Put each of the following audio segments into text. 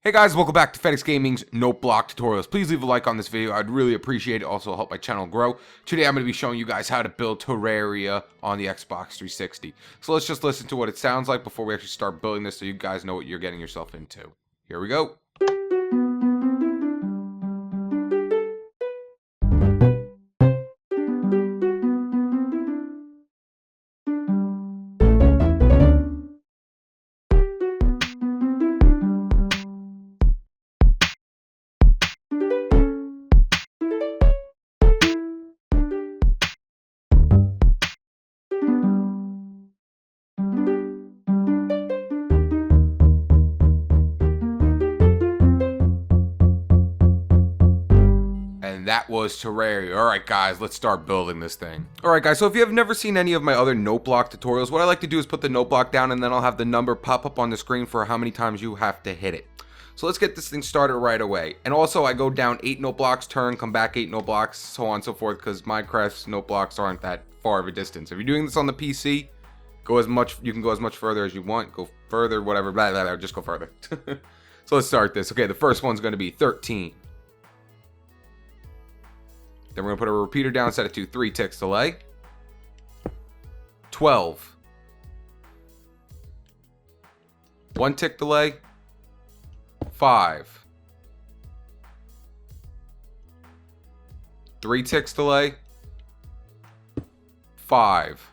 Hey guys, welcome back to FedEx Gaming's Note Block Tutorials. Please leave a like on this video. I'd really appreciate it. Also help my channel grow. Today I'm going to be showing you guys how to build Terraria on the Xbox 360. So let's just listen to what it sounds like before we actually start building this so you guys know what you're getting yourself into. Here we go. That was Terraria. Alright guys, let's start building this thing. Alright guys, so if you have never seen any of my other note block tutorials, what I like to do is put the note block down and then I'll have the number pop up on the screen for how many times you have to hit it. So let's get this thing started right away. And also I go down 8 note blocks, turn, come back 8 note blocks, so on and so forth, because Minecraft's note blocks aren't that far of a distance. If you're doing this on the PC, you can go as much further as you want, go further, whatever, blah, blah, blah, just go further. So let's start this. Okay, the first one's going to be 13. Then we're going to put a repeater down, set it to 3 ticks delay. 12. 1 tick delay. 5. 3 ticks delay. 5.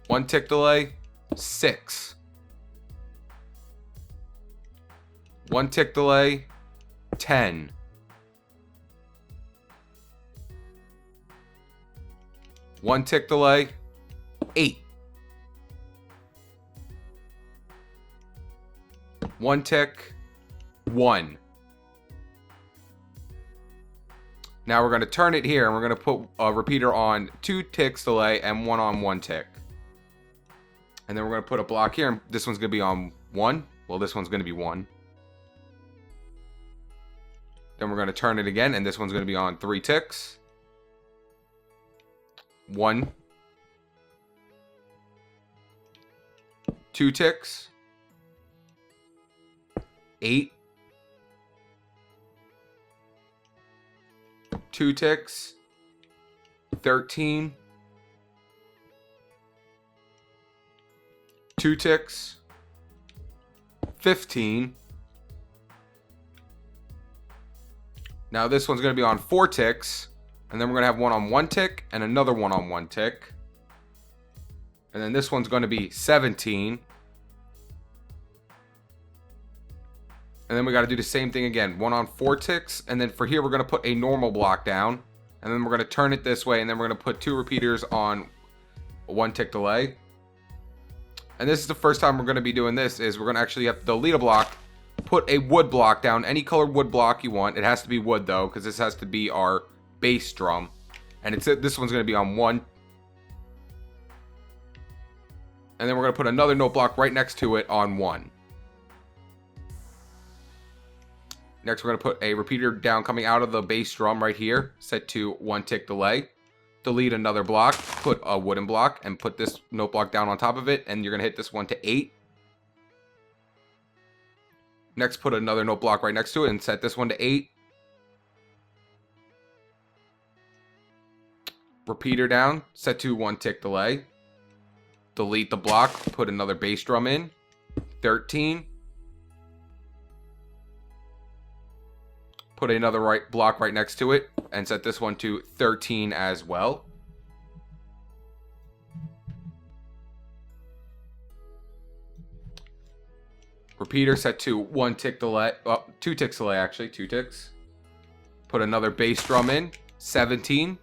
1 tick delay. 6. 1 tick delay. 10. 1 tick delay, 8. 1 tick, 1. Now we're going to turn it here and we're going to put a repeater on 2 ticks delay and 1 on 1 tick. And then we're going to put a block here and this one's going to be on 1. Well, this one's going to be 1. Then we're going to turn it again and this one's going to be on 3 ticks. 1, 2 ticks, 8, 2 ticks, 13, 2 ticks, 15. Now this one's going to be on 4 ticks. And then we're going to have 1 on 1 tick and another 1 on 1 tick. And then this one's going to be 17. And then we got to do the same thing again. 1 on 4 ticks. And then for here, we're going to put a normal block down. And then we're going to turn it this way. And then we're going to put 2 repeaters on 1 tick delay. And this is the first time we're going to be doing this. Is we're going to actually have to delete a block. Put a wood block down. Any colored wood block you want. It has to be wood though. Because this has to be our bass drum, and this one's going to be on 1, and then we're going to put another note block right next to it on 1. Next we're going to put a repeater down coming out of the bass drum right here, set to 1 tick delay. Delete another block, put a wooden block, and put this note block down on top of it, and you're going to hit this one to 8. Next put another note block right next to it and set this one to 8. Repeater down, set to 1 tick delay. Delete the block, put another bass drum in. 13. Put another block right next to it and set this one to 13 as well. Repeater set to 1 tick delay, 2 ticks delay actually, 2 ticks. Put another bass drum in. 17.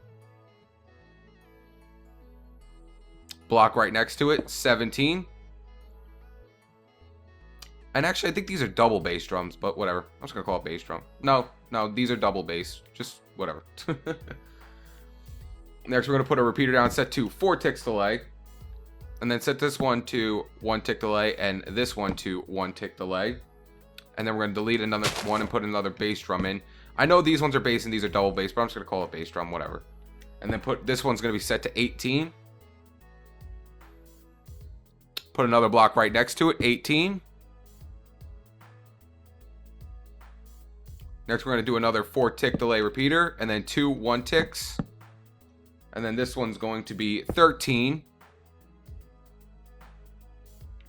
Block right next to it, 17. And actually, I think these are double bass drums, but whatever. I'm just going to call it bass drum. No, these are double bass. Just whatever. Next, we're going to put a repeater down set to 4 ticks delay. And then set this one to 1 tick delay and this one to 1 tick delay. And then we're going to delete another one and put another bass drum in. I know these ones are bass and these are double bass, but I'm just going to call it bass drum, whatever. And then put this one's going to be set to 18. Put another block right next to it, 18. Next, we're going to do another 4-tick delay repeater, and then 2 1-ticks. And then this one's going to be 13.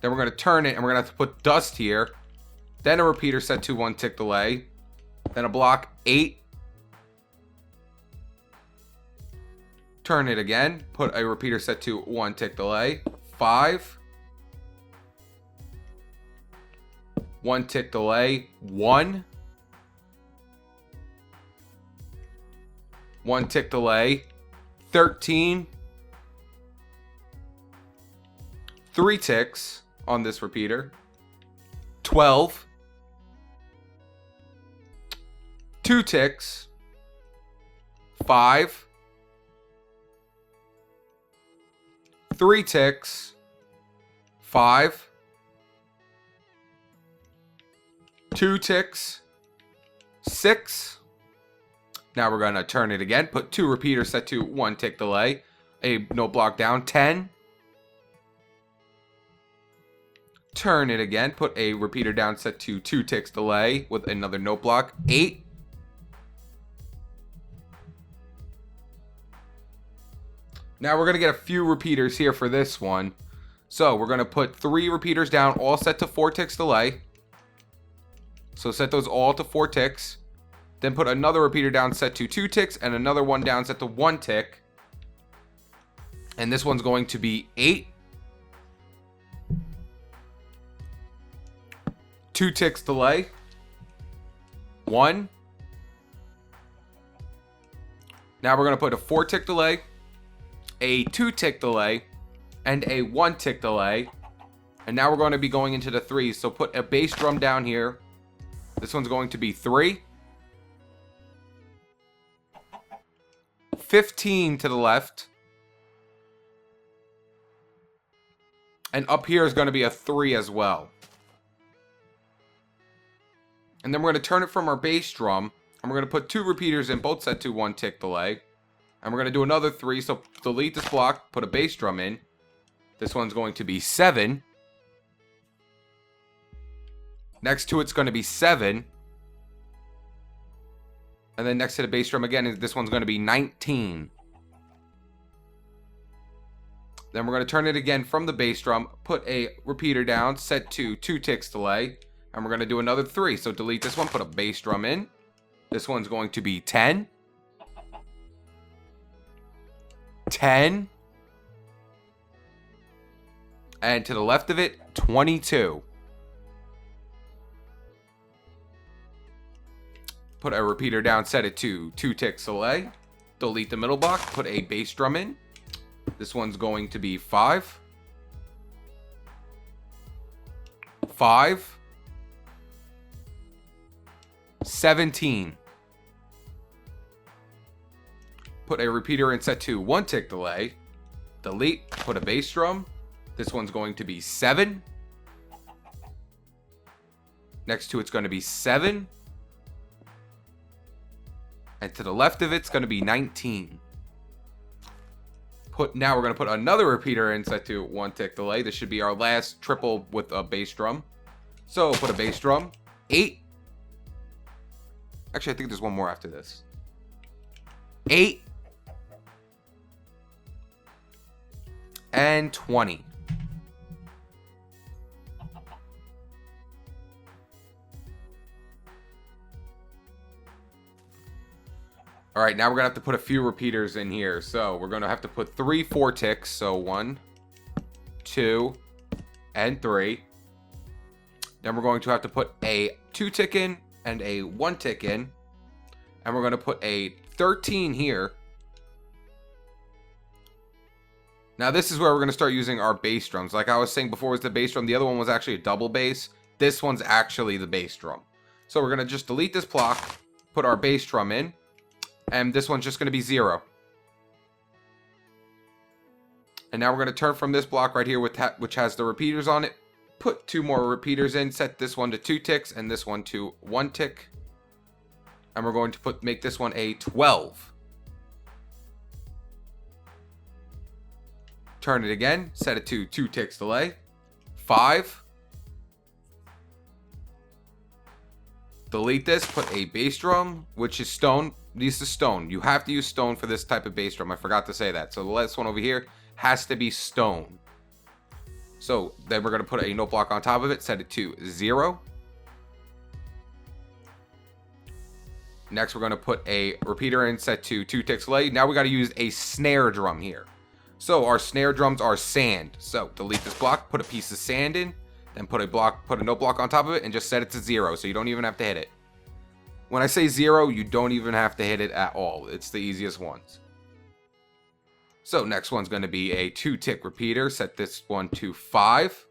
Then we're going to turn it, and we're going to have to put dust here. Then a repeater set to 1-tick delay. Then a block 8. Turn it again. Put a repeater set to 1-tick delay. 5. 1-tick delay. 1. 1-tick delay. 13. 3 ticks on this repeater. 12. 2 ticks. 5. 3 ticks. 5. 2 ticks. 6. Now we're going to turn it again. Put 2 repeaters set to 1-tick delay. A note block down. 10. Turn it again. Put a repeater down set to 2 ticks delay with another note block. 8. Now we're going to get a few repeaters here for this one. So we're going to put 3 repeaters down, all set to 4 ticks delay. So set those all to 4 ticks. Then put another repeater down set to 2 ticks and another one down set to 1 tick. And this one's going to be 8. 2 ticks delay. 1. Now we're going to put a 4-tick delay, a 2-tick delay, and a 1-tick delay. And now we're going to be going into the 3s. So put a bass drum down here. This one's going to be 3. 15 to the left. And up here is going to be a 3 as well. And then we're going to turn it from our bass drum. And we're going to put 2 repeaters in, both set to 1-tick delay. And we're going to do another 3. So delete this block, put a bass drum in. This one's going to be 7. Next to it's going to be 7. And then next to the bass drum again, this one's going to be 19. Then we're going to turn it again from the bass drum, put a repeater down, set to 2 ticks delay. And we're going to do another 3. So delete this one, put a bass drum in. This one's going to be 10. 10. And to the left of it, 22. Put a repeater down, set it to 2 ticks delay. Delete the middle block, put a bass drum in. This one's going to be 5. 5. 17. Put a repeater in, set to 1-tick delay. Delete, put a bass drum. This one's going to be 7. Next to it's going to be 7. And to the left of it's going to be 19. Now we're going to put another repeater in, set to 1-tick delay. This should be our last triple with a bass drum. So put a bass drum. 8. Actually, I think there's one more after this. 8. And 20. All right, now we're gonna have to put a few repeaters in here. So we're gonna have to put 3 4-ticks. So 1, 2, and 3. Then we're going to have to put a 2-tick in and a 1-tick in. And we're gonna put a 13 here. Now this is where we're gonna start using our bass drums. Like I was saying before was the bass drum. The other one was actually a double bass. This one's actually the bass drum. So we're gonna just delete this block, put our bass drum in. And this one's just going to be 0. And now we're going to turn from this block right here, which has the repeaters on it. Put 2 more repeaters in. Set this one to 2 ticks and this one to 1 tick. And we're going to make this one a 12. Turn it again. Set it to 2 ticks delay. 5. delete this, put a bass drum, which is stone. This is stone. You have to use stone for this type of bass drum. I forgot to say that. So the last one over here has to be stone. So then we're going to put a note block on top of it, set it to 0. Next, we're going to put a repeater in, set to 2 ticks delay. Now we got to use a snare drum here. So our snare drums are sand. So delete this block, put a piece of sand in, then put a note block on top of it, and just set it to 0. So you don't even have to hit it. When I say 0, you don't even have to hit it at all. It's the easiest ones. So next one's going to be a 2-tick repeater. Set this one to 5.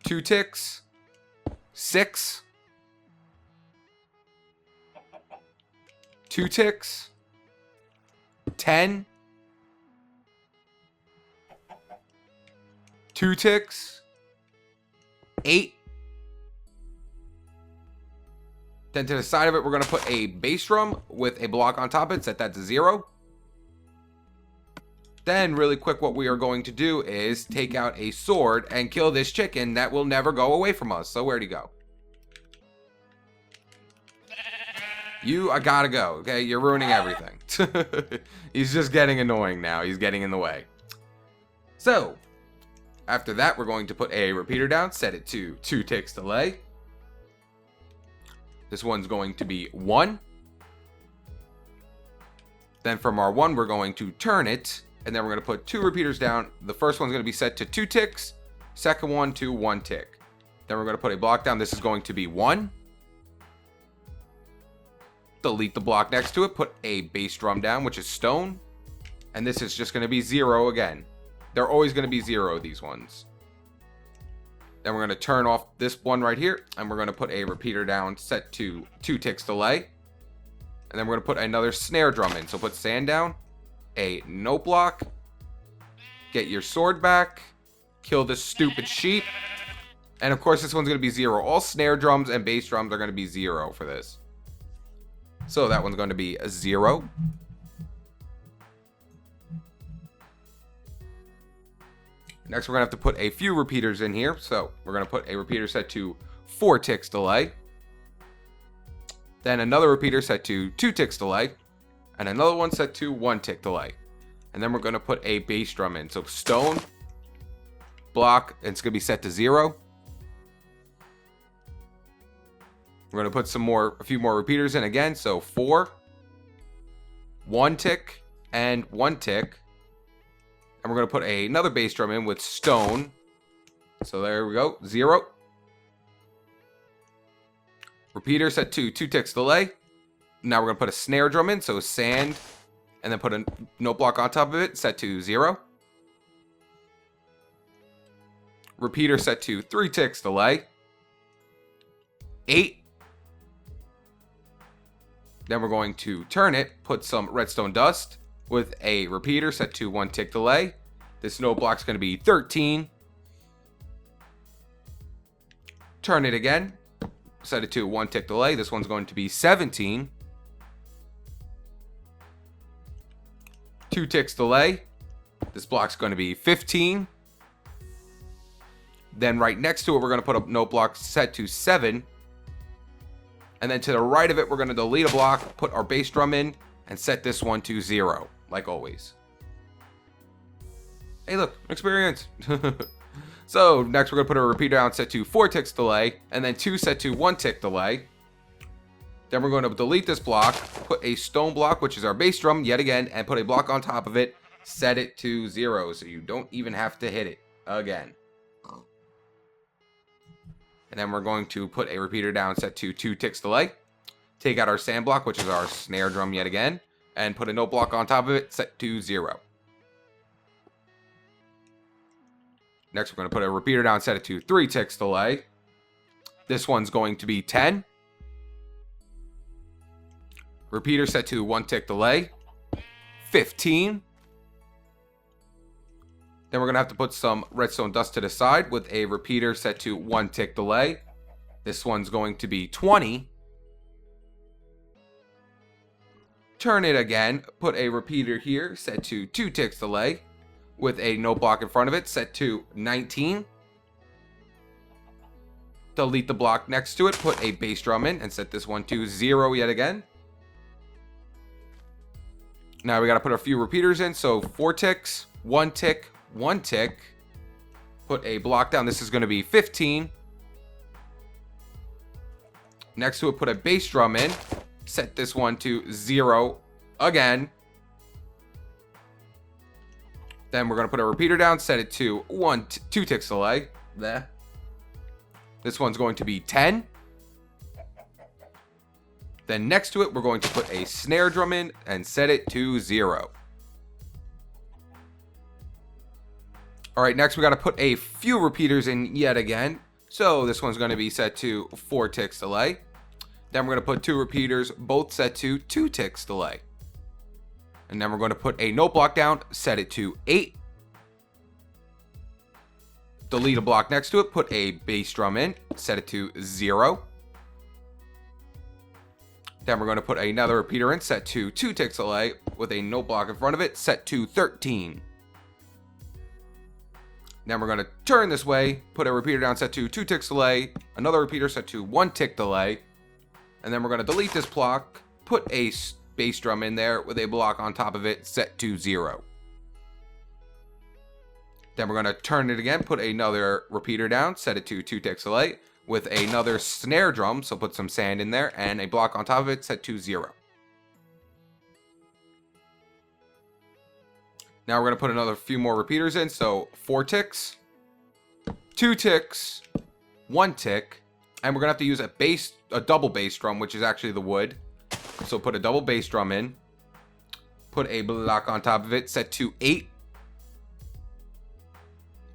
2 ticks. 6. 2 ticks. 10. 2 ticks. 8. Then to the side of it, we're going to put a bass drum with a block on top of it. Set that to 0. Then really quick, what we are going to do is take out a sword and kill this chicken that will never go away from us. So where'd he go? I gotta go, okay? You're ruining everything. He's just getting annoying now. He's getting in the way. So, after that, we're going to put a repeater down, set it to 2 ticks delay. This one's going to be 1. Then from our 1, we're going to turn it, and then we're going to put 2 repeaters down. The first one's going to be set to 2 ticks, second one to 1 tick. Then we're going to put a block down. This is going to be 1. Delete the block next to it, put a bass drum down, which is stone, and this is just going to be 0 again. They're always going to be 0, these ones. Then we're going to turn off this one right here, and we're going to put a repeater down set to 2 ticks delay. And then we're going to put another snare drum in. So put sand down, a note block, get your sword back, kill this stupid sheep, and of course this one's going to be 0. All snare drums and bass drums are going to be 0 for this. So that one's going to be a 0. Next, we're going to have to put a few repeaters in here. So we're going to put a repeater set to 4 ticks delay. Then another repeater set to 2 ticks delay. And another one set to 1 tick delay. And then we're going to put a bass drum in. So stone, block, and it's going to be set to 0. We're going to put a few more repeaters in again. So 4, 1 tick, and 1 tick. And we're going to put another bass drum in with stone. So there we go. 0. Repeater set to 2 ticks delay. Now we're going to put a snare drum in. So sand. And then put a note block on top of it. Set to 0. Repeater set to 3 ticks delay. 8. Then we're going to turn it. Put some redstone dust with a repeater set to 1 tick delay. This note block's going to be 13. Turn it again. Set it to 1 tick delay. This one's going to be 17. 2 ticks delay. This block's going to be 15. Then right next to it, we're going to put a note block set to 7. And then to the right of it, we're going to delete a block, put our bass drum in, and set this one to 0, like always. Hey, look, experience. So next, we're going to put a repeater down set to 4 ticks delay, and then 2 set to 1 tick delay. Then we're going to delete this block, put a stone block, which is our bass drum, yet again, and put a block on top of it, set it to 0, so you don't even have to hit it again. And then we're going to put a repeater down set to 2 ticks delay. Take out our sand block, which is our snare drum yet again, and put a note block on top of it, set to 0. Next, we're going to put a repeater down, set it to 3 ticks delay. This one's going to be 10. Repeater set to 1 tick delay. 15. Then we're going to have to put some redstone dust to the side with a repeater set to 1 tick delay. This one's going to be 20. Turn it again. Put a repeater here set to 2 ticks delay with a note block in front of it set to 19. Delete the block next to it, put a bass drum in, and set this one to 0 yet again. Now we got to put a few repeaters in, so 4 ticks, 1 tick, 1 tick. Put a block down, this is going to be 15. Next to it, put a bass drum in, set this one to 0 again. Then we're going to put a repeater down, set it to 2 ticks delay. There. This one's going to be 10. Then next to it, we're going to put a snare drum in and set it to 0. All right, next we got to put a few repeaters in yet again. So this one's going to be set to 4 ticks delay. Then we're going to put 2 repeaters, both set to 2 ticks delay. And then we're going to put a note block down, set it to 8. Delete a block next to it, put a bass drum in, set it to 0. Then we're going to put another repeater in, set to 2 ticks delay, with a note block in front of it, set to 13. Then we're going to turn this way, put a repeater down, set to 2 ticks delay, another repeater set to 1 tick delay, and then we're going to delete this block, put a bass drum in there with a block on top of it, set to 0. Then we're going to turn it again, put another repeater down, set it to 2 ticks delay, with another snare drum, so put some sand in there, and a block on top of it, set to 0. Now we're going to put another few more repeaters in, so 4 ticks, 2 ticks, 1 tick, and we're going to have to use a double bass drum, which is actually the wood. So put a double bass drum in, put a block on top of it, set to 8.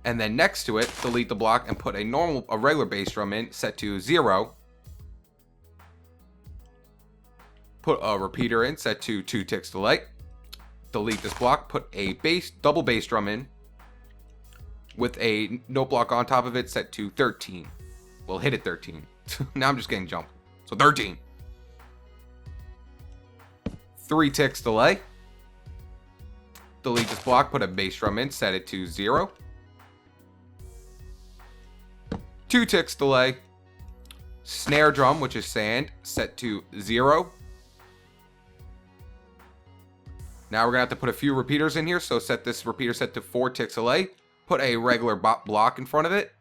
And then next to it, delete the block and put a regular bass drum in, set to 0. Put a repeater in, set to 2 ticks delay. Delete this block, put a double bass drum in with a note block on top of it, set to 13. We'll hit it 13. Now I'm just getting jumped. So 13. 3 ticks delay. Delete this block, put a bass drum in, set it to 0. 2 ticks delay. Snare drum, which is sand, set to 0. Now we're going to have to put a few repeaters in here, so set this repeater set to 4 ticks delay. Put a regular block in front of it.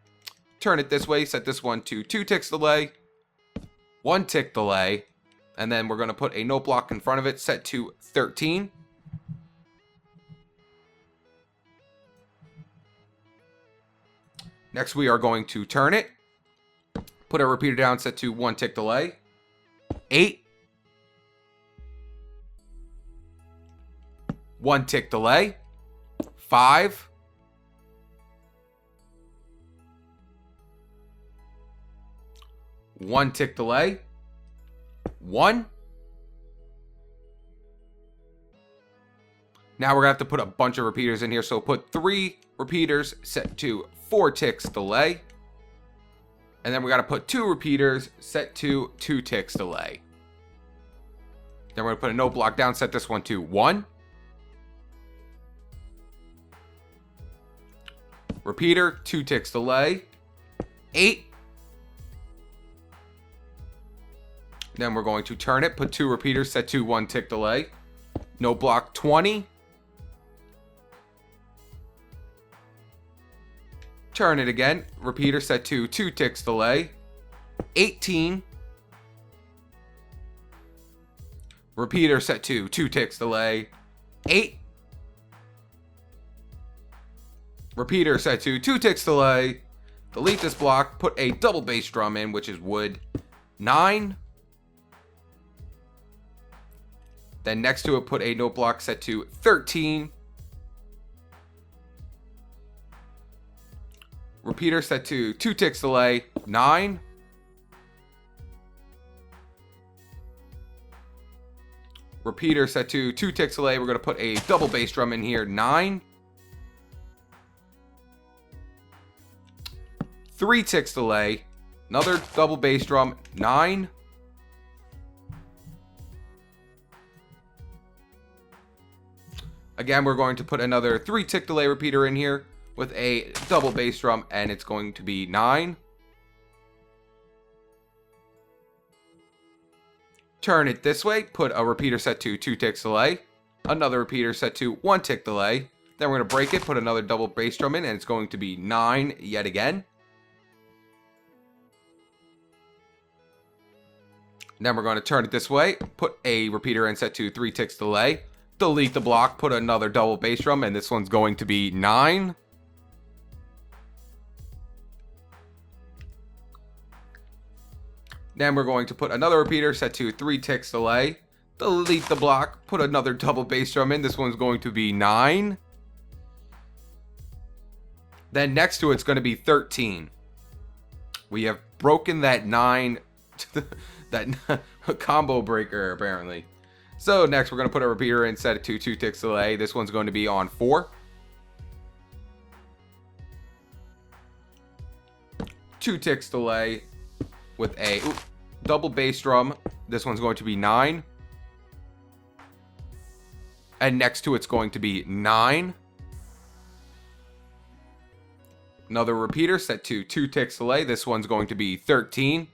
Turn it this way, set this one to 2 ticks delay. 1 tick delay. And then we're going to put a note block in front of it, set to 13. Next, we are going to turn it. Put a repeater down, set to 1 tick delay. 8. 1 tick delay. 5. 1 tick delay. 1. Now we're going to have to put a bunch of repeaters in here. So put 3 repeaters set to 4 ticks delay. And then we got to put 2 repeaters set to 2 ticks delay. Then we're going to put a note block down, set this one to 1. Repeater, 2 ticks delay. 8. Then we're going to turn it, put 2 repeaters, set to 1 tick delay. Note block 20. Turn it again. Repeater set to 2 ticks delay. 18. Repeater set to 2 ticks delay. 8. Repeater set to 2 ticks delay. Delete this block. Put a double bass drum in, which is wood. 9. Then next to it, put a note block set to 13. Repeater set to 2 ticks delay. 9. Repeater set to 2 ticks delay. We're going to put a double bass drum in here. 9. 3 ticks delay. Another double bass drum. 9. Again, we're going to put another 3 tick delay repeater in here with a double bass drum, and it's going to be 9. turn it this way, put a repeater set to 2 ticks delay, another repeater set to 1 tick delay. Then we're going to break it, put another double bass drum in, and it's going to be 9 yet again. Then we're going to turn it this way, put a repeater in set to 3 ticks delay, delete the block, put another double bass drum, and this one's going to be 9. Then we're going to put another repeater set to 3 ticks delay, delete the block, put another double bass drum in, this one's going to be 9. Then next to it's going to be 13. We have broken that 9, that combo breaker apparently. So next we're going to put a repeater in set to 2 ticks delay. This one's going to be on 4. 2 ticks delay with a double bass drum. This one's going to be 9. And next to it's going to be 9. Another repeater set to 2 ticks delay. This one's going to be 13.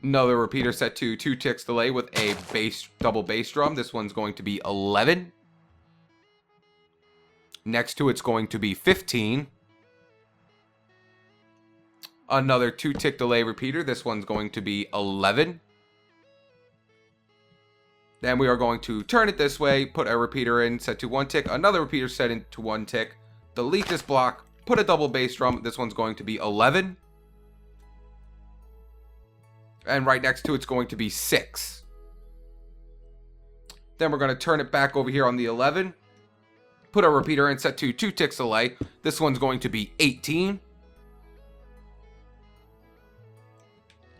Another repeater set to 2 ticks delay with a double bass drum. This one's going to be 11. Next to it's going to be 15. Another 2 tick delay repeater. This one's going to be 11. Then we are going to turn it this way, put a repeater in set to 1 tick, another repeater set into 1 tick, delete this block, put a double bass drum. This one's going to be 11. And right next to it's going to be 6. Then we're going to turn it back over here on the 11, put a repeater in set to 2 ticks delay. This one's going to be 18.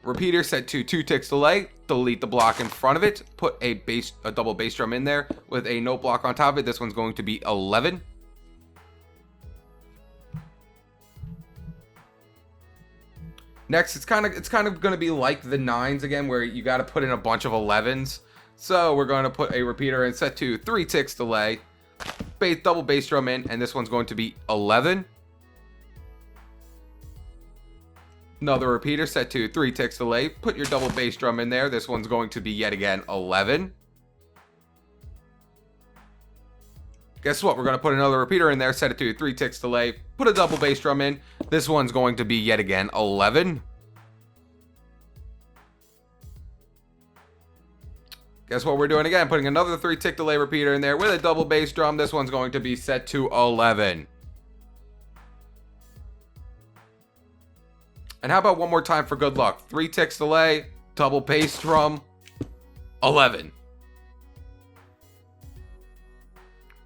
Repeater set to 2 ticks delay, delete the block in front of it, put a double bass drum in there with a note block on top of it. This one's going to be 11. Next, it's kind of going to be like the 9s again, where you got to put in a bunch of 11s. So we're going to put a repeater in set to 3 ticks delay, double bass drum in, and this one's going to be 11. Another repeater set to 3 ticks delay. Put your double bass drum in there. This one's going to be yet again 11. Guess what? We're going to put another repeater in there, set it to 3 ticks delay. Put a double bass drum in. This one's going to be yet again 11. Guess what we're doing again? Putting another 3 tick delay repeater in there with a double bass drum. This one's going to be set to 11. And how about one more time for good luck? 3 ticks delay, double bass drum, 11.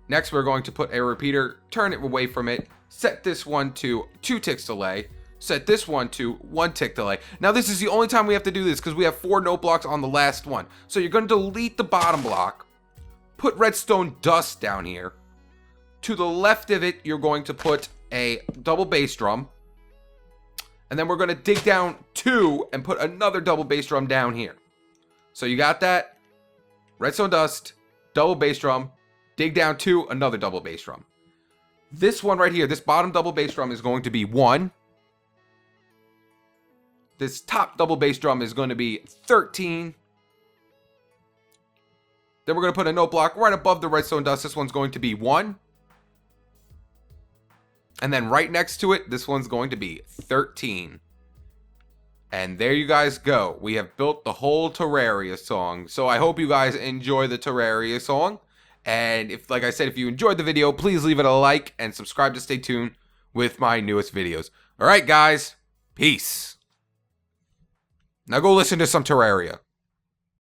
Next, we're going to put a repeater, turn it away from it, set this one to 2 ticks delay, set this one to 1 tick delay. Now, this is the only time we have to do this because we have 4 note blocks on the last one. So you're going to delete the bottom block, put redstone dust down here. To the left of it, you're going to put a double bass drum. And then we're going to dig down 2 and put another double bass drum down here. So you got that? Redstone dust, double bass drum, dig down 2, another double bass drum. This one right here, this bottom double bass drum is going to be 1. This top double bass drum is going to be 13. Then we're going to put a note block right above the redstone dust. This one's going to be 1. And then right next to it, this one's going to be 13. And there you guys go. We have built the whole Terraria song. So I hope you guys enjoy the Terraria song. And if, like I said, if you enjoyed the video, please leave it a like and subscribe to stay tuned with my newest videos. All right, guys. Peace. Now go listen to some Terraria.